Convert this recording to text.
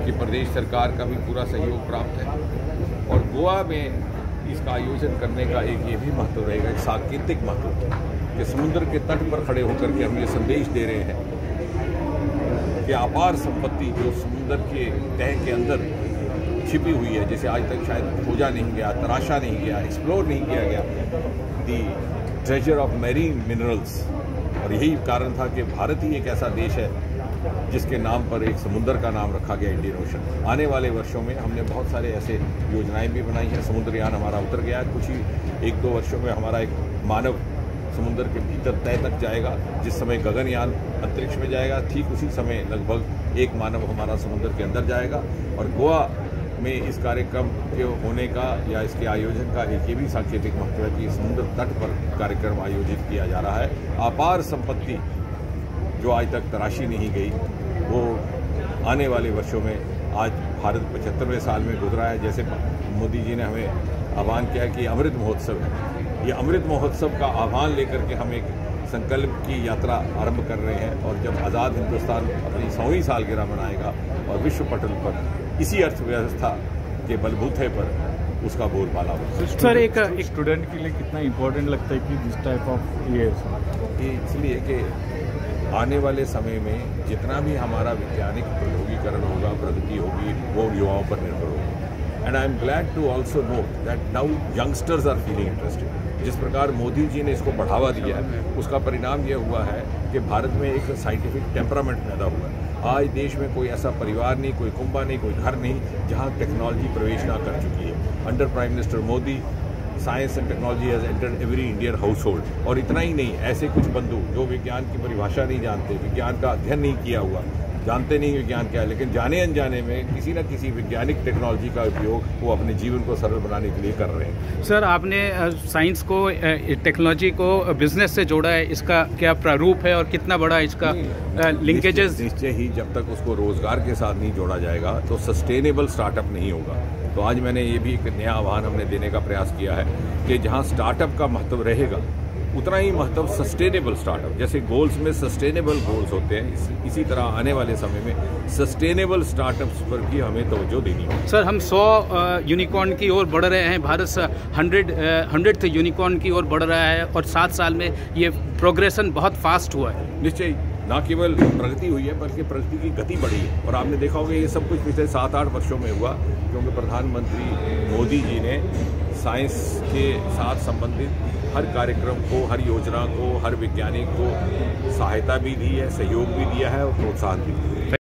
कि प्रदेश सरकार का भी पूरा सहयोग प्राप्त है। और गोवा में इसका आयोजन करने का एक ये भी महत्व रहेगा, एक सांकेतिक महत्व, कि समुद्र के तट पर खड़े होकर के हम ये संदेश दे रहे हैं कि अपार संपत्ति जो समुद्र के तह के अंदर छिपी हुई है, जिसे आज तक शायद खोजा नहीं गया, तराशा नहीं गया, एक्सप्लोर नहीं किया गया, दी ट्रेजर ऑफ मैरीन मिनरल्स। और यही कारण था कि भारत ही एक ऐसा देश है जिसके नाम पर एक समुद्र का नाम रखा गया, इंडियन ओशन। आने वाले वर्षों में हमने बहुत सारे ऐसे योजनाएं भी बनाई हैं। समुद्रयान हमारा उतर गया है, कुछ ही 1-2 वर्षों में हमारा एक मानव समुद्र के भीतर तय तक जाएगा। जिस समय गगनयान अंतरिक्ष में जाएगा, ठीक उसी समय लगभग एक मानव हमारा समुद्र के अंदर जाएगा। और गोवा में इस कार्यक्रम के होने का या इसके आयोजन का एक ये भी सांकेतिक महत्व है कि समुद्र तट पर कार्यक्रम आयोजित किया जा रहा है। अपार संपत्ति जो आज तक तराशी नहीं गई, वो आने वाले वर्षों में, आज भारत 75वें साल में गुजरा है। जैसे मोदी जी ने हमें आह्वान किया कि अमृत महोत्सव है, ये अमृत महोत्सव का आह्वान लेकर के हम एक संकल्प की यात्रा आरंभ कर रहे हैं। और जब आज़ाद हिंदुस्तान अपनी 100वीं सालगिरह मनाएगा और विश्व पटल पर इसी अर्थव्यवस्था के बलबूते पर उसका बोलबाला हो। सर, एक स्टूडेंट के लिए कितना इम्पोर्टेंट लगता है कि दिस टाइप ऑफ ये इसलिए कि आने वाले समय में जितना भी हमारा वैज्ञानिक प्रौद्योगिकरण होगा, प्रगति होगी, वो युवाओं पर निर्भर होगी। And I am glad to also note that now youngsters are feeling interested. जिस प्रकार मोदी जी ने इसको बढ़ावा दिया है, उसका परिणाम ये हुआ है कि भारत में एक साइंटिफिक टेम्परामेंट पैदा हुआ है। आज देश में कोई ऐसा परिवार नहीं, कोई कुंबा नहीं, कोई घर नहीं जहाँ टेक्नोलॉजी प्रवेश ना कर चुकी है। Under prime minister Modi, science and technology has entered every Indian house hold. और इतना ही नहीं, ऐसे कुछ बंधु जो विज्ञान की परिभाषा नहीं जानते, विज्ञान का अध्ययन नहीं किया हुआ, जानते नहीं विज्ञान क्या है, लेकिन जाने अनजाने में किसी न किसी वैज्ञानिक टेक्नोलॉजी का उपयोग वो अपने जीवन को सरल बनाने के लिए कर रहे हैं। सर, आपने साइंस को, टेक्नोलॉजी को बिजनेस से जोड़ा है, इसका क्या प्रारूप है और कितना बड़ा इसका लिंकेजेस? निश्चय ही जब तक उसको रोजगार के साथ नहीं जोड़ा जाएगा तो सस्टेनेबल स्टार्टअप नहीं होगा। तो आज मैंने ये भी एक नया आह्वान हमने देने का प्रयास किया है कि जहाँ स्टार्टअप का महत्व रहेगा, उतना ही महत्व सस्टेनेबल स्टार्टअप, जैसे गोल्स में सस्टेनेबल गोल्स होते हैं, इसी तरह आने वाले समय में सस्टेनेबल स्टार्टअप्स पर भी हमें तवज्जो देनी होगी। सर, हम 100 यूनिकॉर्न की ओर बढ़ रहे हैं, भारत 100th यूनिकॉर्न की ओर बढ़ रहा है और 7 साल में ये प्रोग्रेशन बहुत फास्ट हुआ है। निश्चय न केवल प्रगति हुई है बल्कि प्रगति की गति बढ़ी है। और आपने देखा होगा ये सब कुछ पिछले 7-8 वर्षों में हुआ, क्योंकि प्रधानमंत्री मोदी जी ने साइंस के साथ संबंधित हर कार्यक्रम को, हर योजना को, हर वैज्ञानिक को सहायता भी दी है, सहयोग भी दिया है और प्रोत्साहन भी दिया है।